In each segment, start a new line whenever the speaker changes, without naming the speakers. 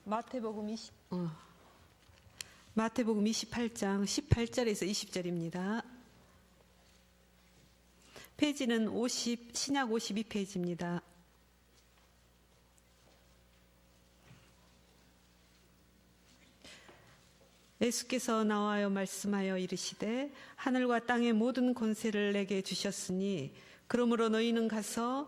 마태복음 28장 18절에서 20절입니다. 페이지는 신약 52페이지입니다. 예수께서 나와여 말씀하여 이르시되 하늘과 땅의 모든 권세를 내게 주셨으니 그러므로 너희는 가서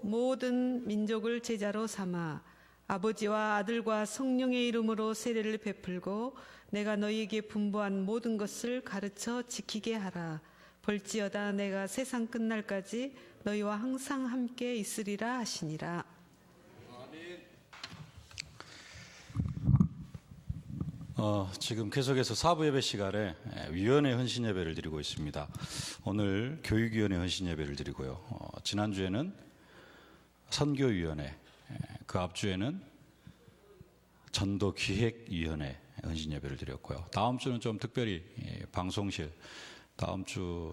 모든 민족을 제자로 삼아 아버지와 아들과 성령의 이름으로 세례를 베풀고 내가 너희에게 분부한 모든 것을 가르쳐 지키게 하라. 볼지어다 내가 세상 끝날까지 너희와 항상 함께 있으리라 하시니라.
지금 계속해서 사부 예배 시간에 위원회 헌신 예배를 드리고 있습니다. 오늘 교육위원회 헌신 예배를 드리고요. 지난주에는 선교위원회, 그 앞주에는 전도기획위원회 헌신 예배를 드렸고요. 다음 주는 좀 특별히 방송실, 다음 주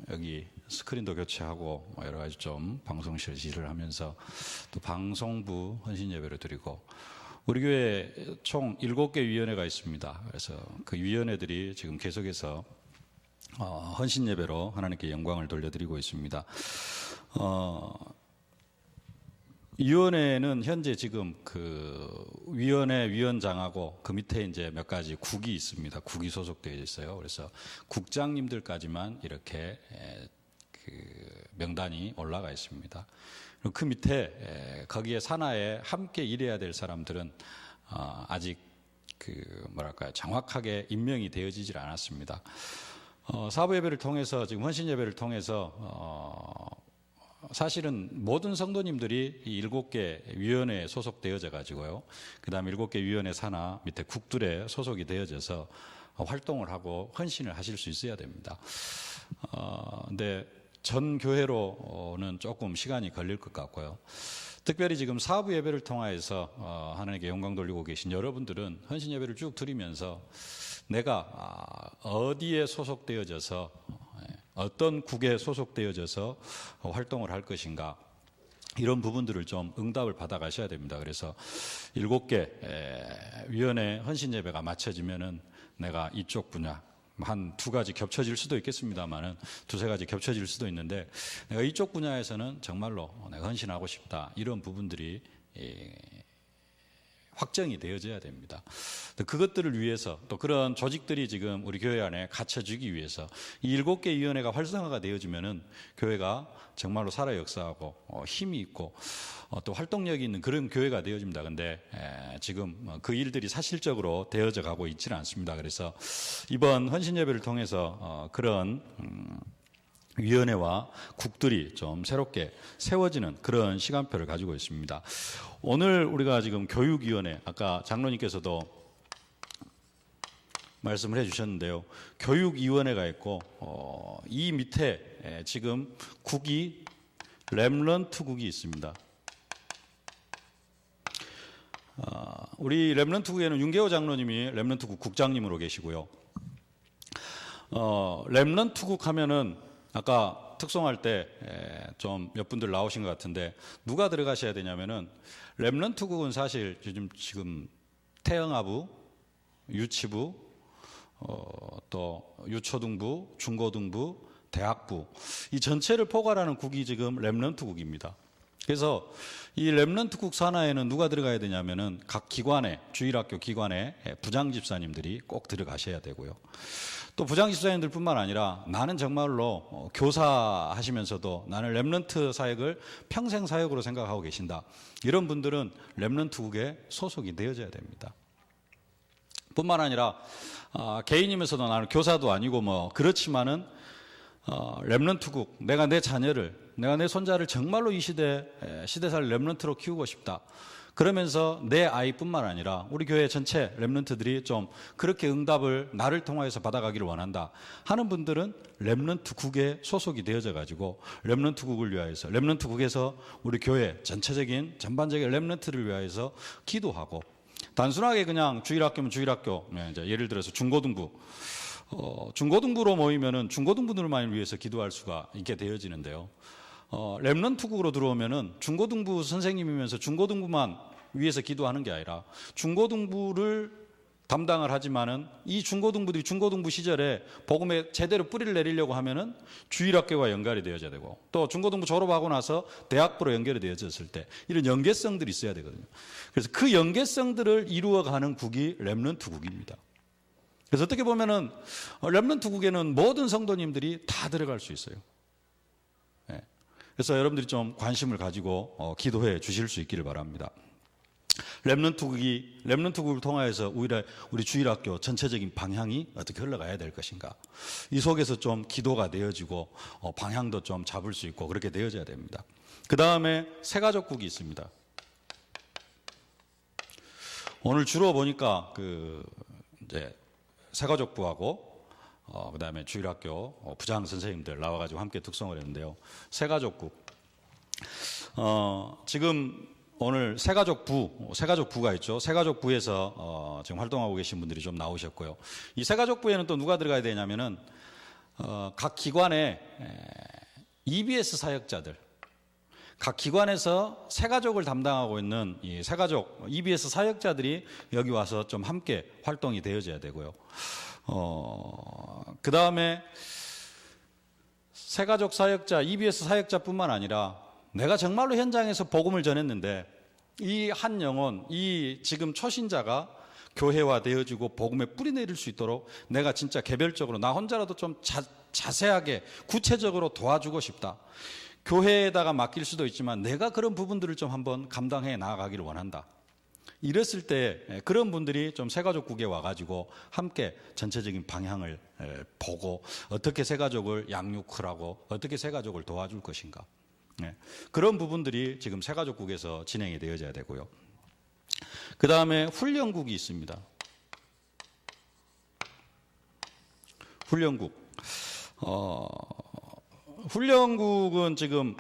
여기 스크린도 교체하고 여러 가지 좀 방송실 일을 하면서 또 방송부 헌신 예배를 드리고, 우리 교회 총 7개 위원회가 있습니다. 그래서 그 위원회들이 지금 계속해서 헌신 예배로 하나님께 영광을 돌려드리고 있습니다. 위원회는 현재 지금 그 위원회 위원장하고 그 밑에 이제 몇 가지 국이 있습니다. 국이 소속되어 있어요. 그래서 국장님들까지만 이렇게 그 명단이 올라가 있습니다. 그 밑에 거기에 산하에 함께 일해야 될 사람들은 아직 그 뭐랄까요, 정확하게 임명이 되어지질 않았습니다. 사부 예배를 통해서, 지금 헌신 예배를 통해서 사실은 모든 성도님들이 이 7개 위원회에 소속되어져 가지고요, 그 다음에 7개 위원회 산하 밑에 국들에 소속이 되어져서 활동을 하고 헌신을 하실 수 있어야 됩니다. 근데 전 교회로는 조금 시간이 걸릴 것 같고요. 특별히 지금 사부 예배를 통하여서 하나님께 영광 돌리고 계신 여러분들은 헌신 예배를 쭉 드리면서 내가 어디에 소속되어져서, 어떤 국에 소속되어져서 활동을 할 것인가, 이런 부분들을 좀 응답을 받아 가셔야 됩니다. 그래서 7개 위원회 헌신 예배가 마쳐지면은 내가 이쪽 분야, 한 2가지 겹쳐질 수도 있겠습니다만은 2-3가지 겹쳐질 수도 있는데, 내가 이쪽 분야에서는 정말로 내가 헌신하고 싶다, 이런 부분들이 확정이 되어져야 됩니다. 그것들을 위해서, 또 그런 조직들이 지금 우리 교회 안에 갖춰지기 위해서 이 7개 위원회가 활성화가 되어지면은 교회가 정말로 살아 역사하고 힘이 있고 또 활동력이 있는 그런 교회가 되어집니다. 근데 지금 그 일들이 사실적으로 되어져 가고 있지는 않습니다. 그래서 이번 헌신 예배를 통해서 그런 위원회와 국들이 좀 새롭게 세워지는 그런 시간표를 가지고 있습니다. 오늘 우리가 지금 교육위원회, 아까 장로님께서도 말씀을 해주셨는데요. 교육위원회가 있고 이 밑에 지금 국이 렘넌트 국이 있습니다. 우리 렘넌트 국에는 윤계호 장로님이 렘넌트 국 국장님으로 계시고요. 렘넌트 국 하면은 아까 특송할 때 좀 몇 분들 나오신 것 같은데, 누가 들어가셔야 되냐면은, 렘넌트국은 사실 요즘 지금 태영아부, 유치부, 또 유초등부, 중고등부, 대학부, 이 전체를 포괄하는 국이 지금 렘넌트국입니다. 그래서 이 렘넌트국 산하에는 누가 들어가야 되냐면은 각 기관에, 주일학교 기관에 부장집사님들이 꼭 들어가셔야 되고요. 또 부장집사님들 뿐만 아니라 나는 정말로 교사 하시면서도 나는 렘넌트 사역을 평생 사역으로 생각하고 계신다, 이런 분들은 렘넌트국에 소속이 되어져야 됩니다. 뿐만 아니라 개인이면서도 나는 교사도 아니고 그렇지만은 렘넌트국, 내가 내 자녀를, 내가 내 손자를 정말로 이 시대살 렘넌트로 키우고 싶다, 그러면서 내 아이뿐만 아니라 우리 교회 전체 렘넌트들이 좀 그렇게 응답을 나를 통하여서 받아가기를 원한다 하는 분들은 렘넌트국에 소속이 되어져 가지고 렘넌트국을 위하여서, 렘넌트국에서 우리 교회 전체적인 전반적인 렘넌트를 위하여서 기도하고, 단순하게 그냥 주일학교면 주일학교, 이제 예를 들어서 중고등부, 중고등부로 모이면은 중고등부들만 위해서 기도할 수가 있게 되어지는데요. 렘넌트국으로 들어오면은 중고등부 선생님이면서 중고등부만 위해서 기도하는 게 아니라 중고등부를 담당을 하지만은 이 중고등부들이 중고등부 시절에 복음에 제대로 뿌리를 내리려고 하면은 주일학교와 연결이 되어져야 되고, 또 중고등부 졸업하고 나서 대학부로 연결이 되어졌을 때 이런 연계성들이 있어야 되거든요. 그래서 그 연계성들을 이루어가는 국이 렘넌트국입니다. 그래서 어떻게 보면은 렘넌트국에는 모든 성도님들이 다 들어갈 수 있어요. 예. 그래서 여러분들이 좀 관심을 가지고 기도해 주실 수 있기를 바랍니다. 렘넌트국을 통하여서 우리 주일학교 전체적인 방향이 어떻게 흘러가야 될 것인가, 이 속에서 좀 기도가 되어지고 방향도 좀 잡을 수 있고 그렇게 되어져야 됩니다. 그 다음에 새가족국이 있습니다. 오늘 주로 보니까 이제 새가족부하고 그 다음에 주일학교 부장 선생님들 나와가지고 함께 특송을 했는데요. 새가족국 지금 오늘 새가족부가 있죠. 새가족부에서 지금 활동하고 계신 분들이 좀 나오셨고요. 이 새가족부에는 또 누가 들어가야 되냐면은 각 기관의 EBS 사역자들, 각 기관에서 새가족을 담당하고 있는 이 새가족 EBS 사역자들이 여기 와서 좀 함께 활동이 되어져야 되고요. 그 다음에 새가족 사역자, EBS 사역자뿐만 아니라 내가 정말로 현장에서 복음을 전했는데 이 한 영혼, 이 지금 초신자가 교회화 되어지고 복음에 뿌리 내릴 수 있도록 내가 진짜 개별적으로 나 혼자라도 좀 자세하게 구체적으로 도와주고 싶다. 교회에다가 맡길 수도 있지만 내가 그런 부분들을 좀 한번 감당해 나아가기를 원한다. 이랬을 때 그런 분들이 좀 새가족국에 와가지고 함께 전체적인 방향을 보고 어떻게 새가족을 양육을 하고 어떻게 새가족을 도와줄 것인가. 그런 부분들이 지금 새가족국에서 진행이 되어져야 되고요. 그 다음에 훈련국이 있습니다. 훈련국은 지금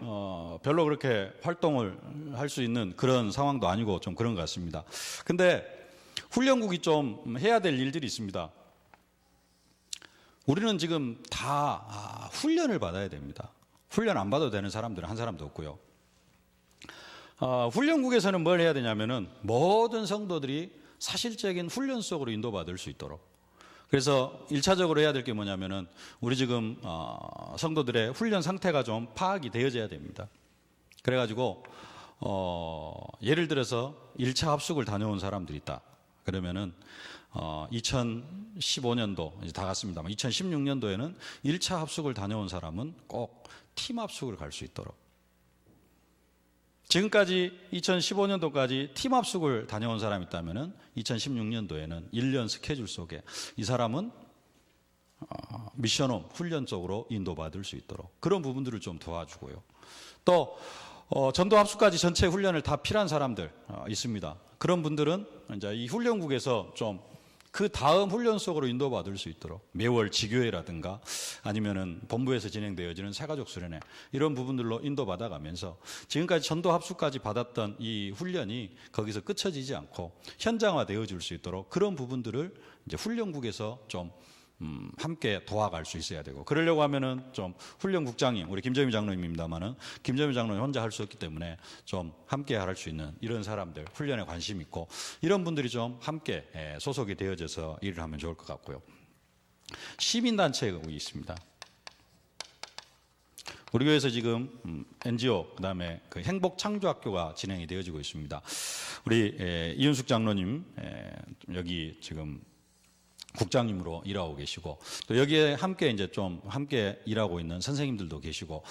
별로 그렇게 활동을 할 수 있는 그런 상황도 아니고 좀 그런 것 같습니다. 근데 훈련국이 좀 해야 될 일들이 있습니다. 우리는 지금 다 훈련을 받아야 됩니다. 훈련 안 받아도 되는 사람들은 한 사람도 없고요. 훈련국에서는 뭘 해야 되냐면은 모든 성도들이 사실적인 훈련 속으로 인도받을 수 있도록. 그래서 1차적으로 해야 될 게 뭐냐면은 우리 지금 성도들의 훈련 상태가 좀 파악이 되어져야 됩니다. 그래가지고 예를 들어서 1차 합숙을 다녀온 사람들이 있다. 그러면은 2015년도 이제 다 갔습니다만 2016년도에는 1차 합숙을 다녀온 사람은 꼭 팀 합숙을 갈 수 있도록. 지금까지 2015년도까지 팀 합숙을 다녀온 사람이 있다면은 2016년도에는 1년 스케줄 속에 이 사람은 미션홈 훈련 쪽으로 인도받을 수 있도록 그런 부분들을 좀 도와주고요. 또 전도 합숙까지 전체 훈련을 다 필요한 사람들 있습니다. 그런 분들은 이제 이 훈련국에서 좀 그 다음 훈련 속으로 인도받을 수 있도록 매월 지교회라든가 아니면은 본부에서 진행되어지는 새가족 수련회 이런 부분들로 인도받아가면서 지금까지 전도 합숙까지 받았던 이 훈련이 거기서 끝쳐지지 않고 현장화되어 줄 수 있도록 그런 부분들을 이제 훈련국에서 좀 함께 도와갈 수 있어야 되고, 그러려고 하면은 좀 훈련국장님, 우리 김정희 장로님입니다만은 김정희 장로님 혼자 할 수 없기 때문에 좀 함께 할 수 있는 이런 사람들, 훈련에 관심 있고 이런 분들이 좀 함께 소속이 되어져서 일을 하면 좋을 것 같고요. 시민단체가 있습니다. 우리 교회에서 지금 NGO 그다음에 그 행복창조학교가 진행이 되어지고 있습니다. 우리 이윤숙 장로님 여기 지금 국장님으로 일하고 계시고, 또 여기에 함께 이제 좀 함께 일하고 있는 선생님들도 계시고,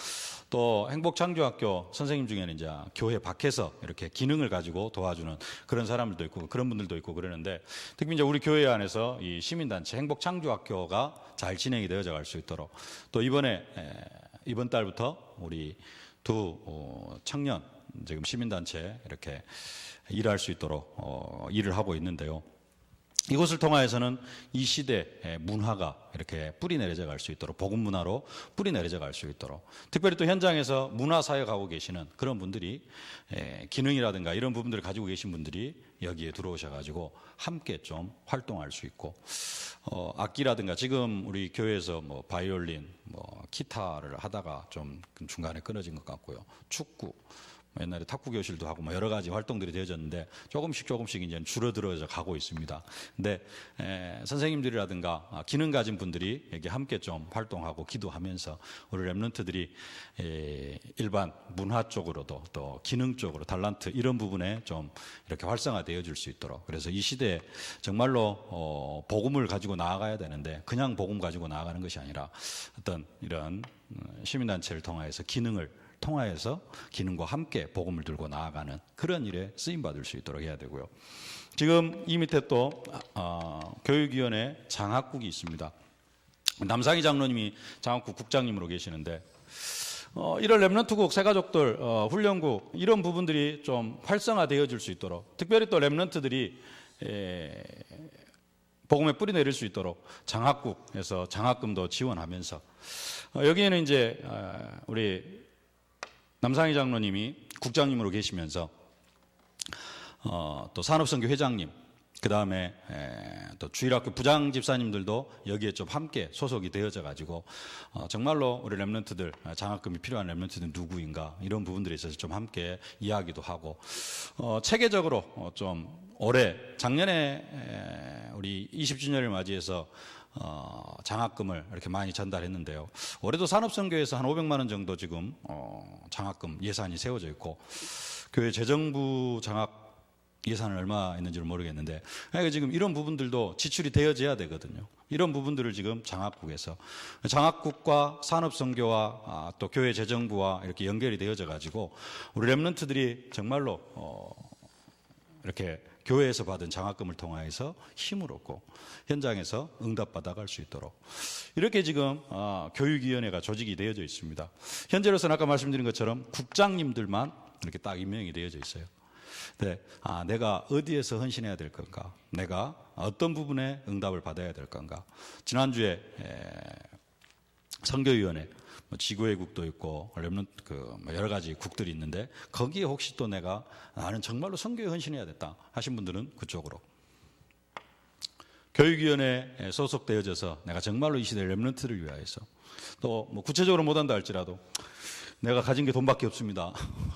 또 행복창조학교 선생님 중에는 이제 교회 밖에서 이렇게 기능을 가지고 도와주는 그런 사람들도 있고 그런 분들도 있고 그러는데, 특히 이제 우리 교회 안에서 이 시민단체 행복창조학교가 잘 진행이 되어져 갈 수 있도록, 또 이번 달부터 우리 두 청년 지금 시민단체 이렇게 일할 수 있도록 일을 하고 있는데요. 이곳을 통하여서는 이 시대의 문화가 이렇게 뿌리 내려져 갈 수 있도록, 복음 문화로 뿌리 내려져 갈 수 있도록, 특별히 또 현장에서 문화 사역하고 계시는 그런 분들이 기능이라든가 이런 부분들을 가지고 계신 분들이 여기에 들어오셔가지고 함께 좀 활동할 수 있고, 악기라든가 지금 우리 교회에서 뭐 바이올린, 뭐 기타를 하다가 좀 중간에 끊어진 것 같고요. 축구, 옛날에 탁구 교실도 하고 뭐 여러 가지 활동들이 되어졌는데 조금씩 이제 줄어들어져 가고 있습니다. 근데 선생님들이라든가 기능 가진 분들이 여기 함께 좀 활동하고 기도하면서 우리 렘넌트들이 일반 문화 쪽으로도 또 기능 쪽으로 달란트 이런 부분에 좀 이렇게 활성화되어 줄 수 있도록, 그래서 이 시대에 정말로 복음을 가지고 나아가야 되는데 그냥 복음 가지고 나아가는 것이 아니라 어떤 이런 시민단체를 통해서 기능을 통하여서 기능과 함께 복음을 들고 나아가는 그런 일에 쓰임받을 수 있도록 해야 되고요. 지금 이 밑에 또 교육위원회 장학국이 있습니다. 남상희 장로님이 장학국 국장님으로 계시는데 이런 렘넌트국, 새가족들 훈련국 이런 부분들이 좀 활성화되어질 수 있도록, 특별히 또 렘넌트들이 복음에 뿌리 내릴 수 있도록 장학국에서 장학금도 지원하면서 여기에는 이제 우리 남상희 장로님이 국장님으로 계시면서 또 산업선교 회장님, 그 다음에 또 주일학교 부장 집사님들도 여기에 좀 함께 소속이 되어져 가지고 정말로 우리 렘넌트들 장학금이 필요한 렘넌트들 누구인가 이런 부분들에 있어서 좀 함께 이야기도 하고 체계적으로 좀 올해 작년에 우리 20주년을 맞이해서 장학금을 이렇게 많이 전달했는데요. 올해도 산업선교에서 한 500만 원 정도 지금 장학금 예산이 세워져 있고, 교회 재정부 장학 예산은 얼마 있는지를 모르겠는데, 그러니까 지금 이런 부분들도 지출이 되어져야 되거든요. 이런 부분들을 지금 장학국에서, 장학국과 산업선교와 또 교회 재정부와 이렇게 연결이 되어져 가지고 우리 렘넌트들이 정말로 이렇게 교회에서 받은 장학금을 통하여서 힘을 얻고 현장에서 응답받아 갈 수 있도록 이렇게 지금 교육위원회가 조직이 되어져 있습니다. 현재로서는 아까 말씀드린 것처럼 국장님들만 이렇게 딱 임명이 되어져 있어요. 네, 내가 어디에서 헌신해야 될 건가, 내가 어떤 부분에 응답을 받아야 될 건가. 지난주에 선교위원회 지구의 국도 있고 여러 가지 국들이 있는데 거기에 혹시 또 나는 정말로 선교에 헌신해야 됐다 하신 분들은 그쪽으로, 교육위원회에 소속되어져서 내가 정말로 이 시대 렘넌트를 위하여서 또 뭐 구체적으로 못한다 할지라도 내가 가진 게 돈밖에 없습니다,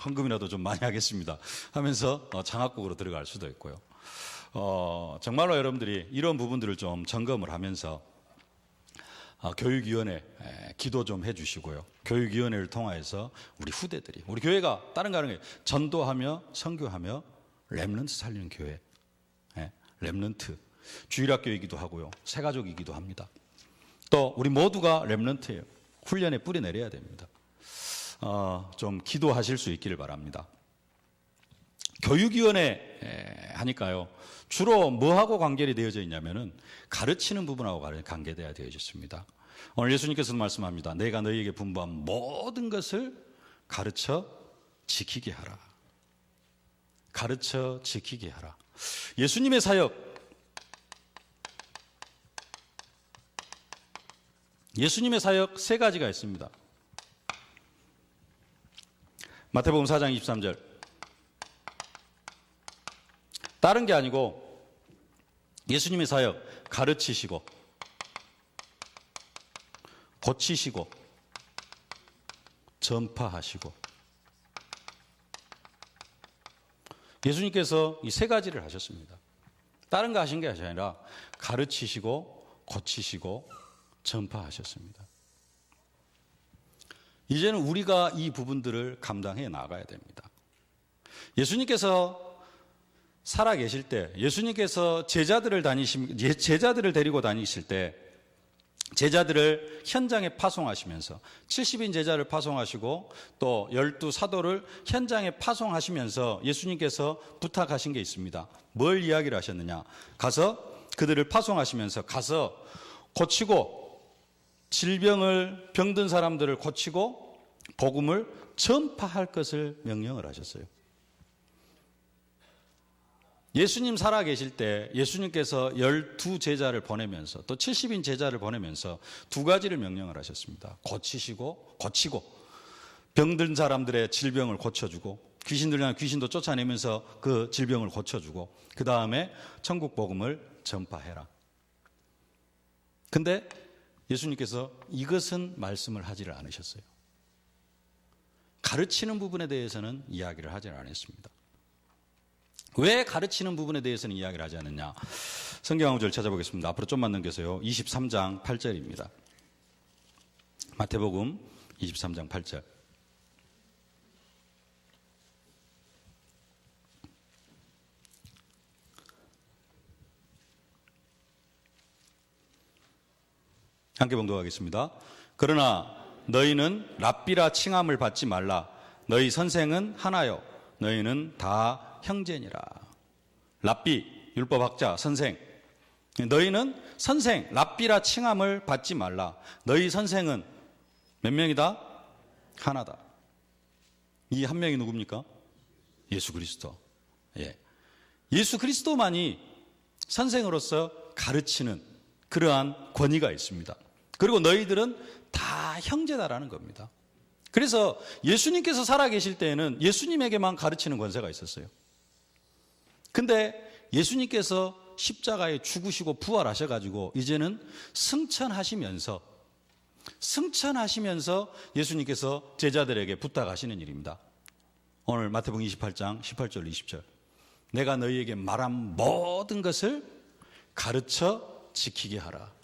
헌금이라도 좀 많이 하겠습니다 하면서 장학국으로 들어갈 수도 있고요. 정말로 여러분들이 이런 부분들을 좀 점검을 하면서 교육위원회 기도 좀 해주시고요. 교육위원회를 통해서 우리 후대들이, 우리 교회가 다른 거 하는 게 전도하며 선교하며 렘넌트 살리는 교회, 렘넌트 주일학교이기도 하고요, 새가족이기도 합니다. 또 우리 모두가 렘넌트예요. 훈련에 뿌리 내려야 됩니다. 좀 기도하실 수 있기를 바랍니다. 교육위원회 하니까요, 주로 뭐하고 관계가 되어져 있냐면은 가르치는 부분하고 관계되어 있습니다. 오늘 예수님께서도 말씀합니다. 내가 너희에게 분부한 모든 것을 가르쳐 지키게 하라. 가르쳐 지키게 하라. 예수님의 사역, 세 가지가 있습니다. 마태복음 4장 23절. 다른 게 아니고 예수님의 사역, 가르치시고 고치시고 전파하시고. 예수님께서 이 세 가지를 하셨습니다. 다른 거 하신 게 아니라 가르치시고 고치시고 전파하셨습니다. 이제는 우리가 이 부분들을 감당해 나가야 됩니다. 예수님께서 살아 계실 때, 예수님께서 제자들을 데리고 다니실 때 제자들을 현장에 파송하시면서 70인 제자를 파송하시고 또 12사도를 현장에 파송하시면서 예수님께서 부탁하신 게 있습니다. 뭘 이야기를 하셨느냐? 가서 그들을 파송하시면서 가서 고치고 병든 사람들을 고치고 복음을 전파할 것을 명령을 하셨어요. 예수님 살아 계실 때 예수님께서 12제자를 보내면서 또 70인 제자를 보내면서 두 가지를 명령을 하셨습니다. 고치고 병든 사람들의 질병을 고쳐주고 귀신들이나 귀신도 쫓아내면서 그 질병을 고쳐주고 그 다음에 천국 복음을 전파해라. 근데 예수님께서 이것은 말씀을 하지를 않으셨어요. 가르치는 부분에 대해서는 이야기를 하지 않았습니다. 왜 가르치는 부분에 대해서는 이야기를 하지 않느냐? 성경 한 구절 찾아보겠습니다. 앞으로 좀만 넘겨서요. 23장 8절입니다. 마태복음 23장 8절. 함께 봉독하겠습니다. 그러나 너희는 랍비라 칭함을 받지 말라. 너희 선생은 하나요. 너희는 다 형제니라. 랍비, 율법학자, 선생. 너희는 선생, 랍비라 칭함을 받지 말라. 너희 선생은 몇 명이다? 하나다. 이 한 명이 누굽니까? 예수 그리스도. 예. 예수 그리스도만이 선생으로서 가르치는 그러한 권위가 있습니다. 그리고 너희들은 다 형제다라는 겁니다. 그래서 예수님께서 살아계실 때에는 예수님에게만 가르치는 권세가 있었어요. 근데 예수님께서 십자가에 죽으시고 부활하셔가지고 이제는 승천하시면서 예수님께서 제자들에게 부탁하시는 일입니다. 오늘 마태복음 28장 18절 20절. 내가 너희에게 말한 모든 것을 가르쳐 지키게 하라.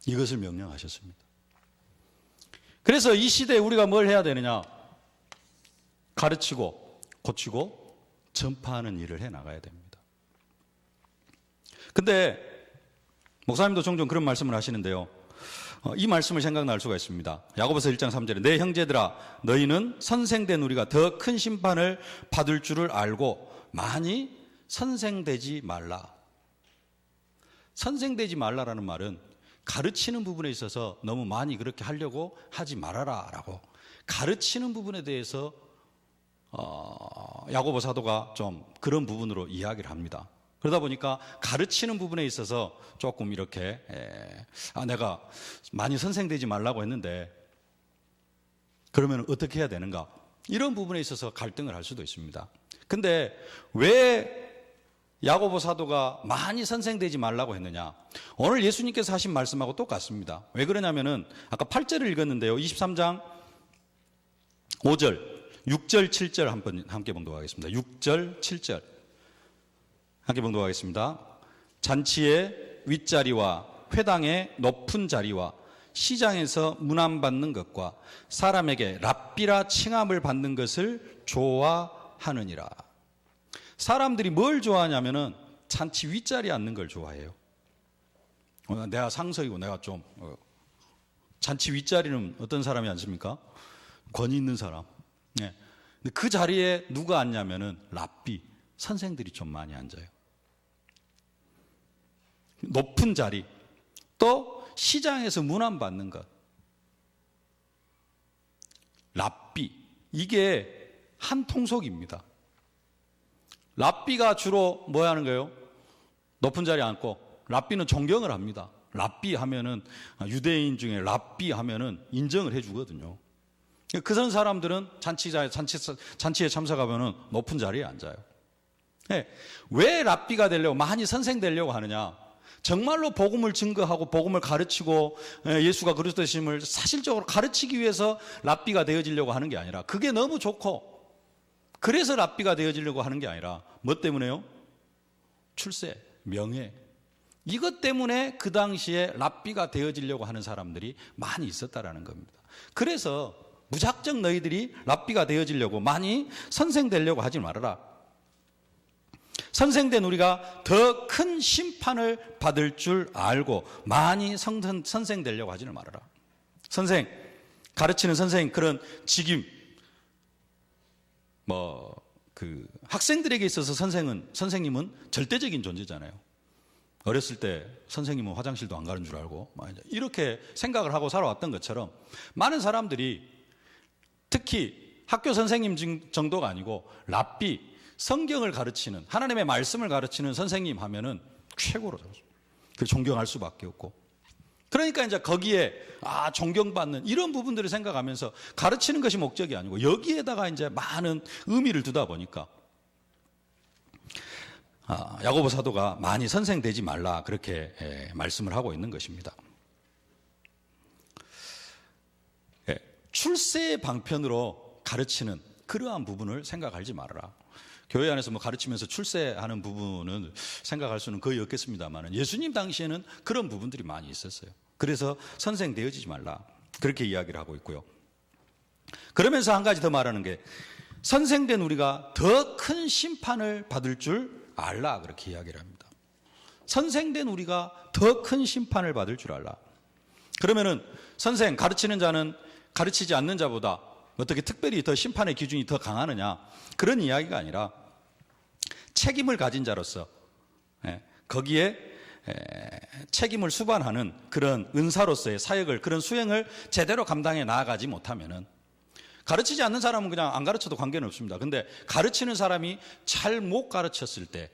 이것을 명령하셨습니다. 그래서 이 시대에 우리가 뭘 해야 되느냐? 가르치고 고치고 전파하는 일을 해 나가야 됩니다. 근데 목사님도 종종 그런 말씀을 하시는데요. 이 말씀을 생각날 수가 있습니다. 야고보서 1장 3절에 내 형제들아 너희는 선생된 우리가 더 큰 심판을 받을 줄을 알고 많이 선생되지 말라. 선생되지 말라라는 말은 가르치는 부분에 있어서 너무 많이 그렇게 하려고 하지 말아라 라고 가르치는 부분에 대해서 야고보 사도가 좀 그런 부분으로 이야기를 합니다. 그러다 보니까 가르치는 부분에 있어서 조금 이렇게 내가 많이 선생되지 말라고 했는데 그러면 어떻게 해야 되는가? 이런 부분에 있어서 갈등을 할 수도 있습니다. 근데 왜 야고보 사도가 많이 선생되지 말라고 했느냐? 오늘 예수님께서 하신 말씀하고 똑같습니다. 왜 그러냐면은 아까 8절을 읽었는데요. 23장 5절, 6절, 7절 한번 함께 봉독하겠습니다. 6절, 7절 함께 봉독하겠습니다. 잔치의 윗자리와 회당의 높은 자리와 시장에서 문안받는 것과 사람에게 랍비라 칭함을 받는 것을 좋아하느니라. 사람들이 뭘 좋아하냐면은 잔치 윗자리에 앉는 걸 좋아해요. 내가 상석이고 내가 좀 잔치 윗자리는 어떤 사람이 앉습니까? 권위 있는 사람. 네. 근데 그 자리에 누가 앉냐면은 랍비 선생들이 좀 많이 앉아요. 높은 자리, 또 시장에서 문안 받는 것. 랍비 이게 한 통속입니다. 랍비가 주로 뭐 하는 거예요? 높은 자리에 앉고 랍비는 존경을 합니다. 랍비 하면은 유대인 중에 랍비 하면은 인정을 해주거든요. 그런 사람들은 잔치에 참석하면은 높은 자리에 앉아요. 네. 왜 랍비가 되려고 많이 선생되려고 하느냐? 정말로 복음을 증거하고 복음을 가르치고 예수가 그리스도이심을 사실적으로 가르치기 위해서 랍비가 되어지려고 하는 게 아니라 그게 너무 좋고 그래서 랍비가 되어지려고 하는 게 아니라 뭐 때문에요? 출세, 명예. 이것 때문에 그 당시에 랍비가 되어지려고 하는 사람들이 많이 있었다라는 겁니다. 그래서 무작정 너희들이 랍비가 되어지려고 많이 선생되려고 하지 말아라. 선생된 우리가 더 큰 심판을 받을 줄 알고 많이 선생되려고 하지는 말아라. 선생, 가르치는 선생 그런 직임 학생들에게 있어서 선생님은 절대적인 존재잖아요. 어렸을 때 선생님은 화장실도 안 가는 줄 알고 이렇게 생각을 하고 살아왔던 것처럼 많은 사람들이 특히 학교 선생님 정도가 아니고 랍비, 성경을 가르치는 하나님의 말씀을 가르치는 선생님 하면은 최고로 존경할 수밖에 없고 그러니까 이제 거기에 존경받는 이런 부분들을 생각하면서 가르치는 것이 목적이 아니고 여기에다가 이제 많은 의미를 두다 보니까 야고보 사도가 많이 선생되지 말라 그렇게 말씀을 하고 있는 것입니다. 출세의 방편으로 가르치는 그러한 부분을 생각하지 말아라. 교회 안에서 뭐 가르치면서 출세하는 부분은 생각할 수는 거의 없겠습니다만 예수님 당시에는 그런 부분들이 많이 있었어요. 그래서 선생되어지지 말라 그렇게 이야기를 하고 있고요. 그러면서 한 가지 더 말하는 게 선생된 우리가 더 큰 심판을 받을 줄 알라 그렇게 이야기를 합니다. 선생된 우리가 더 큰 심판을 받을 줄 알라. 그러면은 선생 가르치는 자는 가르치지 않는 자보다 어떻게 특별히 더 심판의 기준이 더 강하느냐 그런 이야기가 아니라 책임을 가진 자로서 거기에 책임을 수반하는 그런 은사로서의 사역을 그런 수행을 제대로 감당해 나아가지 못하면은 가르치지 않는 사람은 그냥 안 가르쳐도 관계는 없습니다. 근데 가르치는 사람이 잘 못 가르쳤을 때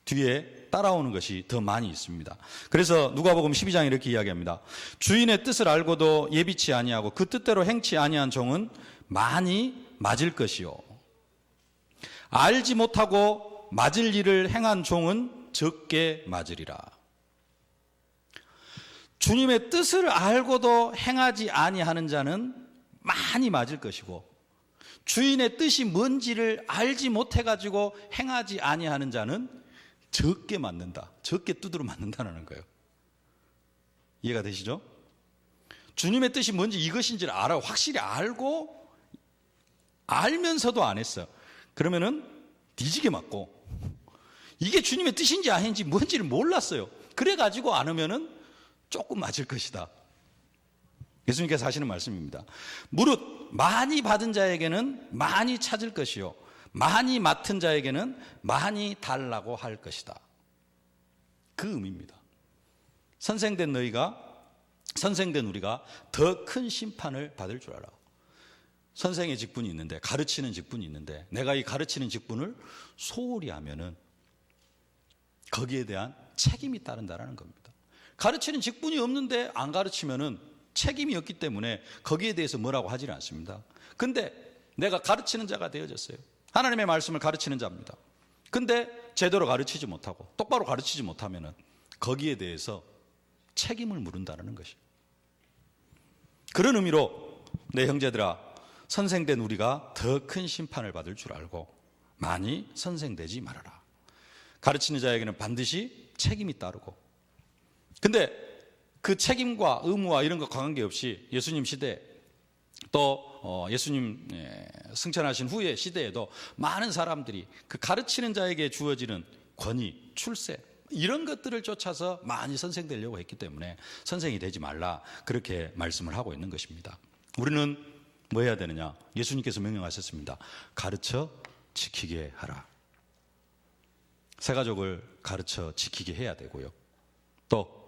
뒤에 따라오는 것이 더 많이 있습니다. 그래서 누가복음 12장에 이렇게 이야기합니다. 주인의 뜻을 알고도 예비치 아니하고 그 뜻대로 행치 아니한 종은 많이 맞을 것이요 알지 못하고 맞을 일을 행한 종은 적게 맞으리라. 주님의 뜻을 알고도 행하지 아니하는 자는 많이 맞을 것이고 주인의 뜻이 뭔지를 알지 못해가지고 행하지 아니하는 자는 적게 맞는다. 적게 두드러 맞는다는 거예요. 이해가 되시죠? 주님의 뜻이 뭔지 이것인지를 알아 확실히 알고 알면서도 안 했어요. 그러면은 뒤지게 맞고 이게 주님의 뜻인지 아닌지 뭔지를 몰랐어요. 그래가지고 안 하면은 조금 맞을 것이다. 예수님께서 하시는 말씀입니다. 무릇 많이 받은 자에게는 많이 찾을 것이요 많이 맡은 자에게는 많이 달라고 할 것이다. 그 의미입니다. 선생된 우리가 더 큰 심판을 받을 줄 알아. 선생의 직분이 있는데 가르치는 직분이 있는데 내가 이 가르치는 직분을 소홀히 하면은 거기에 대한 책임이 따른다라는 겁니다. 가르치는 직분이 없는데 안 가르치면은 책임이 없기 때문에 거기에 대해서 뭐라고 하지는 않습니다. 근데 내가 가르치는 자가 되어졌어요. 하나님의 말씀을 가르치는 자입니다. 근데 제대로 가르치지 못하고 똑바로 가르치지 못하면은 거기에 대해서 책임을 물은다는 것이에요. 그런 의미로 내 형제들아 선생된 우리가 더 큰 심판을 받을 줄 알고 많이 선생되지 말아라. 가르치는 자에게는 반드시 책임이 따르고 근데 그 책임과 의무와 이런 거 관계없이 예수님 시대 또 예수님 승천하신 후의 시대에도 많은 사람들이 그 가르치는 자에게 주어지는 권위, 출세 이런 것들을 쫓아서 많이 선생되려고 했기 때문에 선생이 되지 말라 그렇게 말씀을 하고 있는 것입니다. 우리는 뭐 해야 되느냐? 예수님께서 명령하셨습니다. 가르쳐 지키게 하라. 새 가족을 가르쳐 지키게 해야 되고요. 또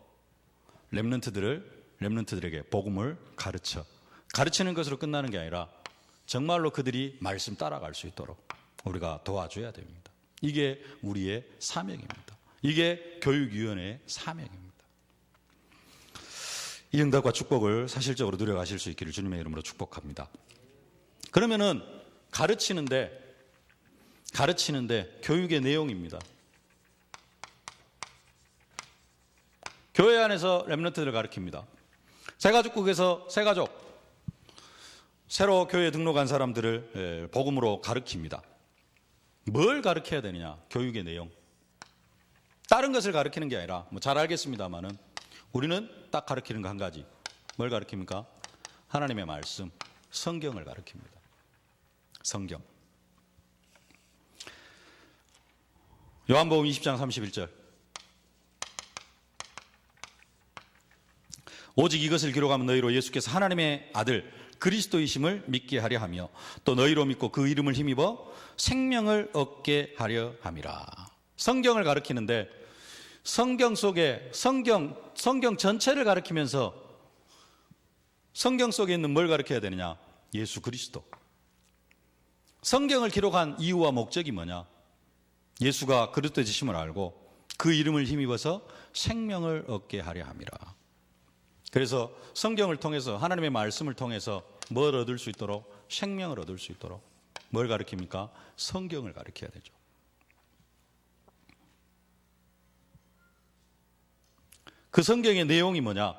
렘넌트들에게 복음을 가르치는 것으로 끝나는 게 아니라 정말로 그들이 말씀 따라갈 수 있도록 우리가 도와줘야 됩니다. 이게 우리의 사명입니다. 이게 교육위원회의 사명입니다. 이 응답과 축복을 사실적으로 누려가실 수 있기를 주님의 이름으로 축복합니다. 그러면은 가르치는데 교육의 내용입니다. 교회 안에서 렘넌트들을 가르칩니다. 새가족국에서 새가족 새로 교회에 등록한 사람들을 복음으로 가르칩니다. 뭘 가르쳐야 되느냐? 교육의 내용. 다른 것을 가르치는 게 아니라 잘 알겠습니다만은 우리는 딱 가르치는 거 한 가지. 뭘 가르칩니까? 하나님의 말씀, 성경을 가르칩니다. 성경. 요한복음 20장 31절. 오직 이것을 기록하면 너희로 예수께서 하나님의 아들 그리스도이심을 믿게 하려 하며 또 너희로 믿고 그 이름을 힘입어 생명을 얻게 하려 함이라. 성경을 가르치는데 성경 속에 성경 전체를 가르치면서 성경 속에 있는 뭘 가르쳐야 되느냐? 예수 그리스도. 성경을 기록한 이유와 목적이 뭐냐? 예수가 그리스도이심을 알고 그 이름을 힘입어서 생명을 얻게 하려 함이라. 그래서 성경을 통해서 하나님의 말씀을 통해서 뭘 얻을 수 있도록 생명을 얻을 수 있도록 뭘 가르칩니까? 성경을 가르쳐야 되죠. 그 성경의 내용이 뭐냐?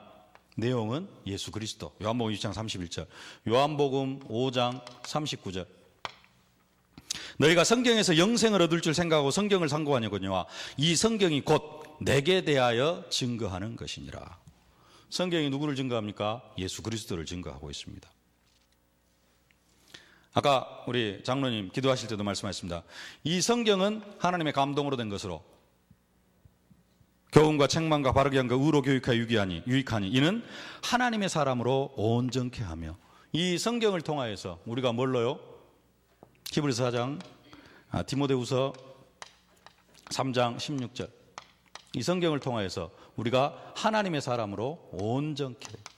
내용은 예수 그리스도. 요한복음 20장 31절, 요한복음 5장 39절. 너희가 성경에서 영생을 얻을 줄 생각하고 성경을 상고하냐거니와 이 성경이 곧 내게 대하여 증거하는 것이니라. 성경이 누구를 증거합니까? 예수 그리스도를 증거하고 있습니다. 아까 우리 장로님 기도하실 때도 말씀하셨습니다. 이 성경은 하나님의 감동으로 된 것으로 교훈과 책망과 바르게 함과 의로 교육하여 유익하니 이는 하나님의 사람으로 온전케 하며. 이 성경을 통하여서 우리가 뭘로요? 히브리서 4장, 디모데후서 3장 16절. 이 성경을 통하여서 우리가 하나님의 사람으로 온전케 됩니다.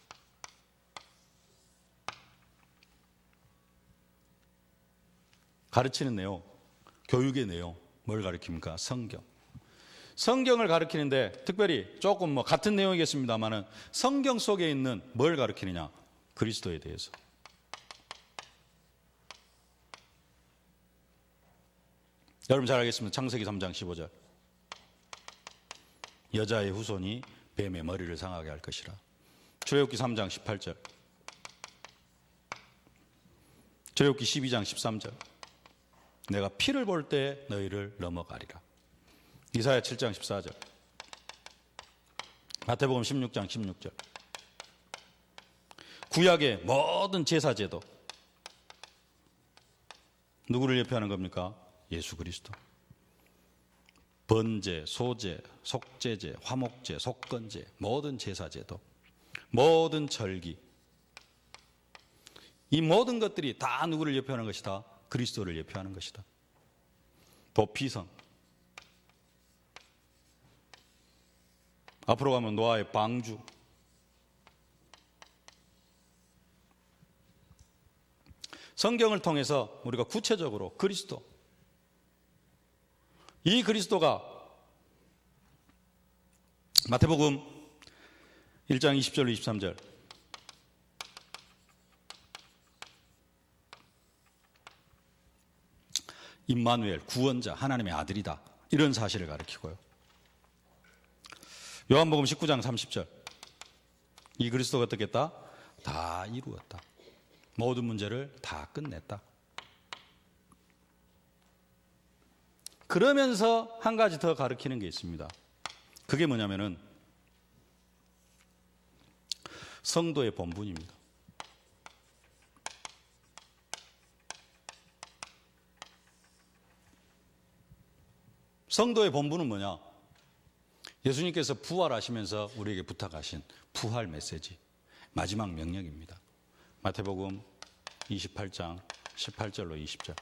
가르치는 내용, 교육의 내용, 뭘 가르칩니까? 성경. 성경을 가르치는데 특별히 조금 같은 내용이겠습니다만은 성경 속에 있는 뭘 가르치느냐? 그리스도에 대해서. 여러분 잘 알겠습니다. 창세기 3장 15절. 여자의 후손이 뱀의 머리를 상하게 할 것이라. 출애굽기 3장 18절. 출애굽기 12장 13절. 내가 피를 볼 때 너희를 넘어가리라. 이사야 7장 14절. 마태복음 16장 16절. 구약의 모든 제사제도 누구를 예표하는 겁니까? 예수 그리스도. 번제, 소제, 속제제, 화목제, 속건제, 모든 제사제도, 모든 절기, 이 모든 것들이 다 누구를 예표하는 것이다? 그리스도를 예표하는 것이다. 도피성, 앞으로 가면 노아의 방주, 성경을 통해서 우리가 구체적으로 그리스도, 이 그리스도가 마태복음 1장 20절로 23절, 임마누엘, 구원자, 하나님의 아들이다, 이런 사실을 가리키고요. 요한복음 19장 30절, 이 그리스도가 어떻게 했다? 다 이루었다. 모든 문제를 다 끝냈다. 그러면서 한 가지 더 가르치는 게 있습니다. 그게 뭐냐면은 성도의 본분입니다. 성도의 본분은 뭐냐? 예수님께서 부활하시면서 우리에게 부탁하신 부활 메시지, 마지막 명령입니다. 마태복음 28장 18절로 20절.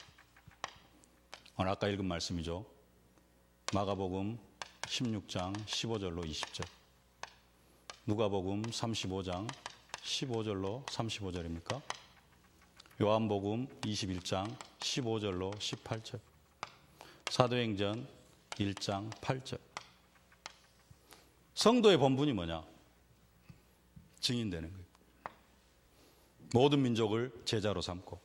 오늘 아까 읽은 말씀이죠. 마가복음 16장 15절로 20절. 누가복음 35장 15절로 35절입니까? 요한복음 21장 15절로 18절. 사도행전 1장 8절. 성도의 본분이 뭐냐? 증인되는 거예요. 모든 민족을 제자로 삼고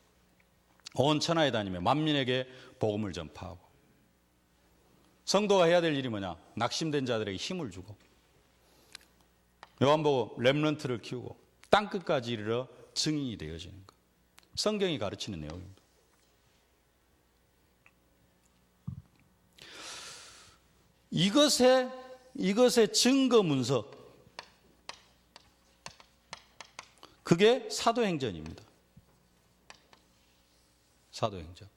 온 천하에 다니며 만민에게 복음을 전파하고. 성도가 해야 될 일이 뭐냐? 낙심된 자들에게 힘을 주고, 요한복음 렘넌트를 키우고 땅끝까지 이르러 증인이 되어지는 것. 성경이 가르치는 내용입니다. 이것의 증거 문서, 그게 사도행전입니다. 사도행전.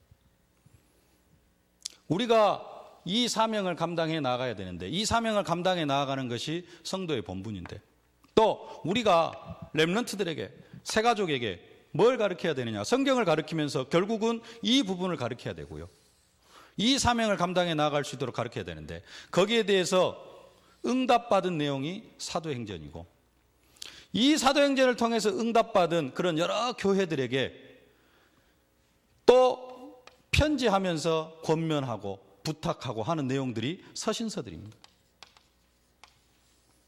우리가 이 사명을 감당해 나가야 되는데, 이 사명을 감당해 나아가는 것이 성도의 본분인데, 또 우리가 렘넌트들에게, 새가족에게 뭘 가르쳐야 되느냐? 성경을 가르치면서 결국은 이 부분을 가르쳐야 되고요. 이 사명을 감당해 나아갈 수 있도록 가르쳐야 되는데, 거기에 대해서 응답받은 내용이 사도행전이고, 이 사도행전을 통해서 응답받은 그런 여러 교회들에게 또 편지하면서 권면하고 부탁하고 하는 내용들이 서신서들입니다.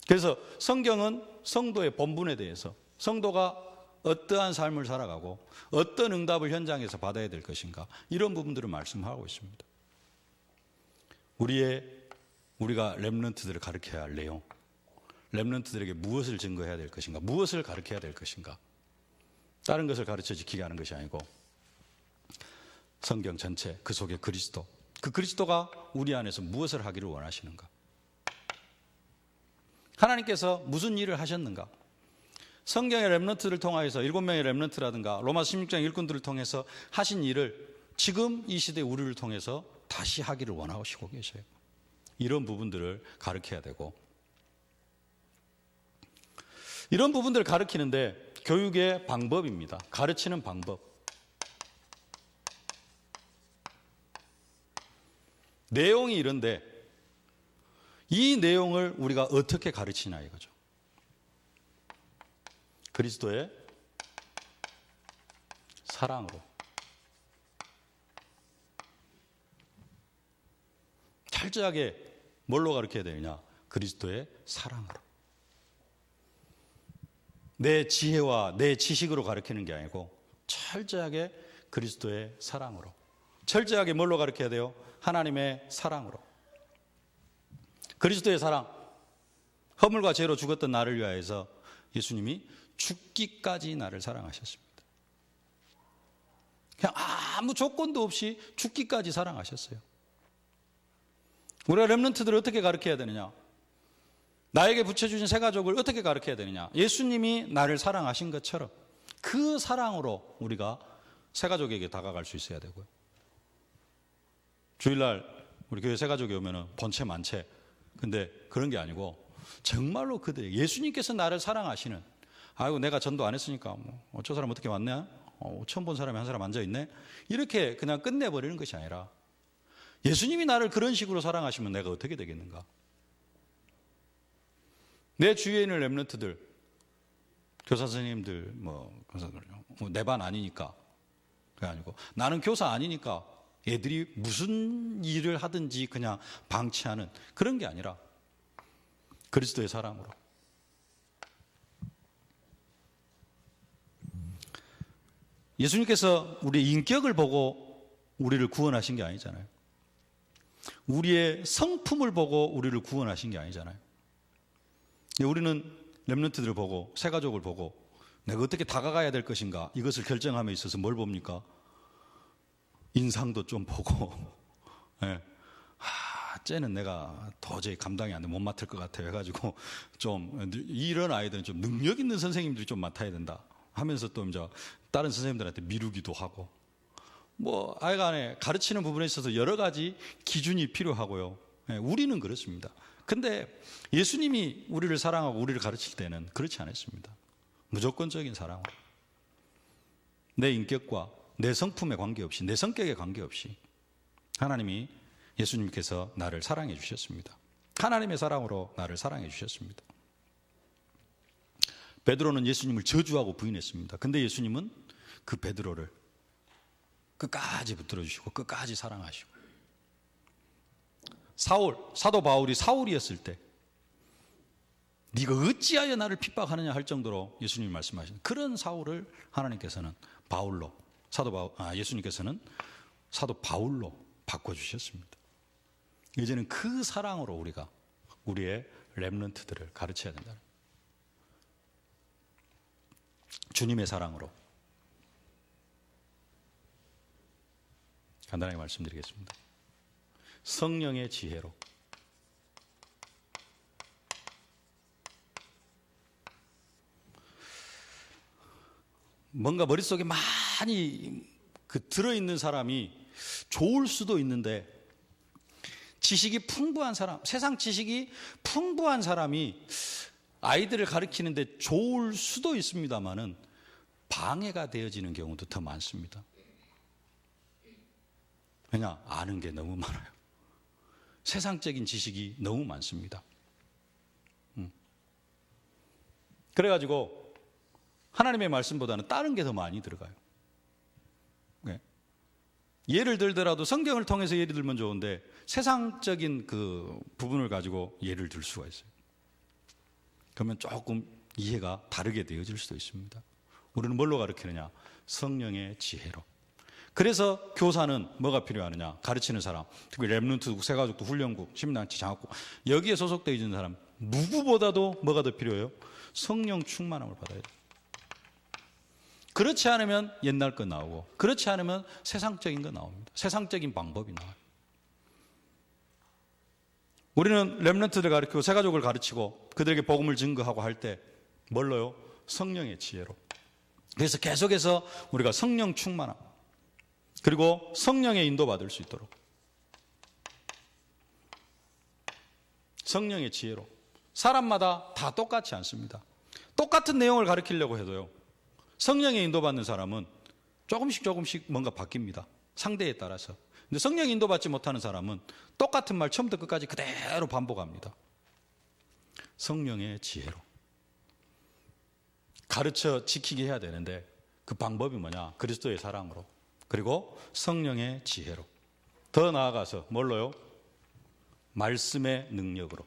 그래서 성경은 성도의 본분에 대해서, 성도가 어떠한 삶을 살아가고 어떤 응답을 현장에서 받아야 될 것인가, 이런 부분들을 말씀하고 있습니다. 우리가 렘넌트들을 가르쳐야 할 내용, 렘넌트들에게 무엇을 증거해야 될 것인가? 무엇을 가르쳐야 될 것인가? 다른 것을 가르쳐 지키게 하는 것이 아니고 성경 전체, 그 속에 그리스도, 그 그리스도가 우리 안에서 무엇을 하기를 원하시는가? 하나님께서 무슨 일을 하셨는가? 성경의 렘넌트를 통하여서 7명의 렘넌트라든가 로마서 16장 일꾼들을 통해서 하신 일을 지금 이 시대 우리를 통해서 다시 하기를 원하시고 계셔요. 이런 부분들을 가르쳐야 되고, 이런 부분들을 가르치는데 교육의 방법입니다. 가르치는 방법. 내용이 이런데 이 내용을 우리가 어떻게 가르치냐 이거죠. 그리스도의 사랑으로. 철저하게 뭘로 가르쳐야 되느냐? 그리스도의 사랑으로. 내 지혜와 내 지식으로 가르치는 게 아니고 철저하게 그리스도의 사랑으로. 철저하게 뭘로 가르쳐야 돼요? 하나님의 사랑으로. 그리스도의 사랑. 허물과 죄로 죽었던 나를 위하여서 예수님이 죽기까지 나를 사랑하셨습니다. 그냥 아무 조건도 없이 죽기까지 사랑하셨어요. 우리가 렘넌트들을 어떻게 가르쳐야 되느냐? 나에게 붙여주신 새 가족을 어떻게 가르쳐야 되느냐? 예수님이 나를 사랑하신 것처럼 그 사랑으로 우리가 새 가족에게 다가갈 수 있어야 되고요. 주일날 우리 교회 새 가족이 오면은 본체 만체. 근데 그런 게 아니고 정말로 그들 예수님께서 나를 사랑하시는, 아이고 내가 전도 안 했으니까 저 사람 어떻게 왔냐? 처음 본 사람이 한 사람 앉아 있네. 이렇게 그냥 끝내버리는 것이 아니라 예수님이 나를 그런 식으로 사랑하시면 내가 어떻게 되겠는가? 내 주위에 있는 렘넌트들, 교사 선생님들, 내 반 아니니까, 그게 아니고 나는 교사 아니니까 애들이 무슨 일을 하든지 그냥 방치하는 그런 게 아니라 그리스도의 사랑으로. 예수님께서 우리의 인격을 보고 우리를 구원하신 게 아니잖아요. 우리의 성품을 보고 우리를 구원하신 게 아니잖아요. 우리는 렘넌트들을 보고 새 가족을 보고 내가 어떻게 다가가야 될 것인가 이것을 결정함에 있어서 뭘 봅니까? 인상도 좀 보고 네. 쟤는 내가 도저히 감당이 안 돼, 못 맡을 것 같아 해가지고 좀 이런 아이들은 좀 능력 있는 선생님들이 좀 맡아야 된다 하면서 또 이제 다른 선생님들한테 미루기도 하고, 아이가 안에 가르치는 부분에 있어서 여러 가지 기준이 필요하고요. 네, 우리는 그렇습니다. 근데 예수님이 우리를 사랑하고 우리를 가르칠 때는 그렇지 않았습니다. 무조건적인 사랑으로. 내 인격과 내 성품에 관계없이, 내 성격에 관계없이 하나님이, 예수님께서 나를 사랑해 주셨습니다. 하나님의 사랑으로 나를 사랑해 주셨습니다. 베드로는 예수님을 저주하고 부인했습니다. 근데 예수님은 그 베드로를 끝까지 붙들어 주시고 끝까지 사랑하시고, 사도 바울이 사울이었을 때 네가 어찌하여 나를 핍박하느냐 할 정도로 예수님이 말씀하신 그런 사울을 하나님께서는 예수님께서는 사도 바울로 바꿔주셨습니다. 이제는 그 사랑으로 우리가 우리의 렘넌트들을 가르쳐야 된다. 주님의 사랑으로. 간단하게 말씀드리겠습니다. 성령의 지혜로. 뭔가 머릿속에 많이 들어있는 사람이 좋을 수도 있는데, 지식이 풍부한 사람, 세상 지식이 풍부한 사람이 아이들을 가르치는데 좋을 수도 있습니다만은 방해가 되어지는 경우도 더 많습니다. 왜냐? 아는 게 너무 많아요. 세상적인 지식이 너무 많습니다. 그래가지고 하나님의 말씀보다는 다른 게 더 많이 들어가요. 네. 예를 들더라도 성경을 통해서 예를 들면 좋은데 세상적인 그 부분을 가지고 예를 들 수가 있어요. 그러면 조금 이해가 다르게 되어질 수도 있습니다. 우리는 뭘로 가르치느냐? 성령의 지혜로. 그래서 교사는 뭐가 필요하느냐? 가르치는 사람, 특히 렘넌트, 새가족도, 훈련국, 심단체, 장학국, 여기에 소속되어 있는 사람 누구보다도 뭐가 더 필요해요? 성령 충만함을 받아야 돼요. 그렇지 않으면 옛날 거 나오고, 그렇지 않으면 세상적인 거 나옵니다. 세상적인 방법이 나와요. 우리는 렘넌트들 가르치고 새가족을 가르치고 그들에게 복음을 증거하고 할 때 뭘로요? 성령의 지혜로. 그래서 계속해서 우리가 성령 충만함, 그리고 성령의 인도받을 수 있도록 성령의 지혜로. 사람마다 다 똑같지 않습니다. 똑같은 내용을 가르치려고 해도요, 성령의 인도받는 사람은 조금씩 뭔가 바뀝니다. 상대에 따라서. 근데 성령 인도받지 못하는 사람은 똑같은 말 처음부터 끝까지 그대로 반복합니다. 성령의 지혜로 가르쳐 지키게 해야 되는데 그 방법이 뭐냐? 그리스도의 사랑으로, 그리고 성령의 지혜로, 더 나아가서 뭘로요? 말씀의 능력으로.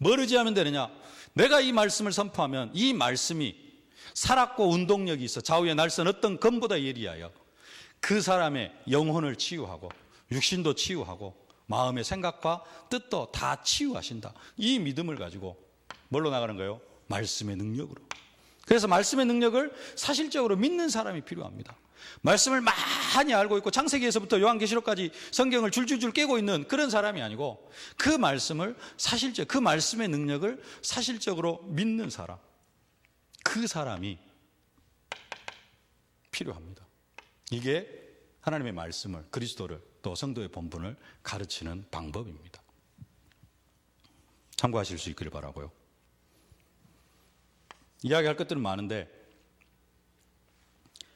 뭘 의지하면 되느냐? 내가 이 말씀을 선포하면 이 말씀이 살았고 운동력이 있어 좌우에 날선 어떤 검보다 예리하여 그 사람의 영혼을 치유하고 육신도 치유하고 마음의 생각과 뜻도 다 치유하신다. 이 믿음을 가지고 뭘로 나가는 거예요? 말씀의 능력으로. 그래서 말씀의 능력을 사실적으로 믿는 사람이 필요합니다. 말씀을 많이 알고 있고 창세기에서부터 요한계시록까지 성경을 줄줄줄 깨고 있는 그런 사람이 아니고 그 말씀을 그 말씀의 능력을 사실적으로 믿는 사람, 그 사람이 필요합니다. 이게 하나님의 말씀을, 그리스도를, 또 성도의 본분을 가르치는 방법입니다. 참고하실 수 있기를 바라고요. 이야기할 것들은 많은데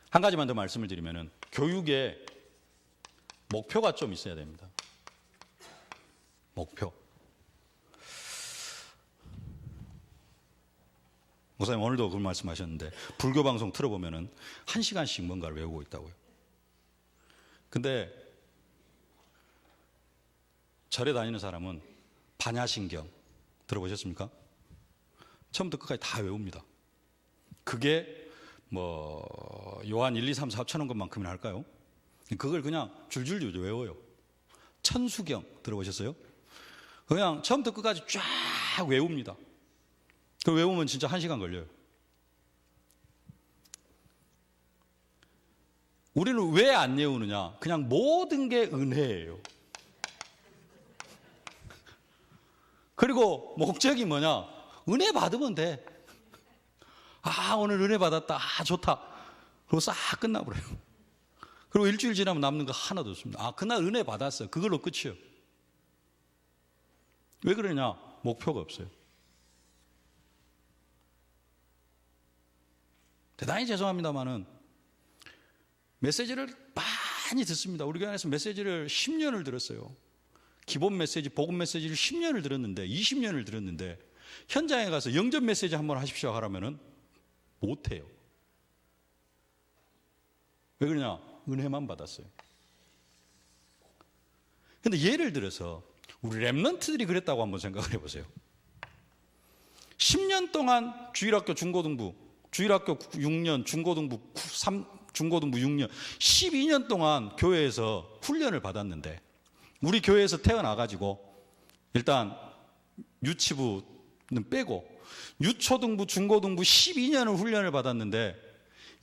한 가지만 더 말씀을 드리면은 교육에 목표가 좀 있어야 됩니다. 목표. 목사님 오늘도 그런 말씀하셨는데 불교 방송 틀어보면은 1시간씩 뭔가를 외우고 있다고요. 근데 절에 다니는 사람은 반야신경 들어보셨습니까? 처음부터 끝까지 다 외웁니다. 그게 뭐 요한 1, 2, 3, 4 합쳐놓은 것만큼이나 할까요? 그걸 그냥 줄줄 외워요. 천수경 들어보셨어요? 그냥 처음부터 끝까지 쫙 외웁니다. 그걸 외우면 진짜 1시간 걸려요. 우리는 왜 안 외우느냐? 그냥 모든 게 은혜예요. 그리고 목적이 뭐냐? 은혜 받으면 돼. 아, 오늘 은혜 받았다. 아, 좋다. 그리고 싹 끝나버려요. 그리고 일주일 지나면 남는 거 하나도 없습니다. 아, 그날 은혜 받았어요. 그걸로 끝이에요. 왜 그러냐? 목표가 없어요. 대단히 죄송합니다만은 메시지를 많이 듣습니다. 우리 교회 안에서 메시지를 10년을 들었어요. 기본 메시지, 복음 메시지를 10년을 들었는데, 20년을 들었는데 현장에 가서 영접 메시지 한번 하십시오 하라면은 못해요. 왜 그러냐? 은혜만 받았어요. 근데 예를 들어서 우리 렘넌트들이 그랬다고 한번 생각을 해보세요. 10년 동안 주일학교 중고등부, 주일학교 6년, 중고등부 6년, 12년 동안 교회에서 훈련을 받았는데 우리 교회에서 태어나가지고 일단 유치부는 빼고 유초등부, 중고등부 12년을 훈련을 받았는데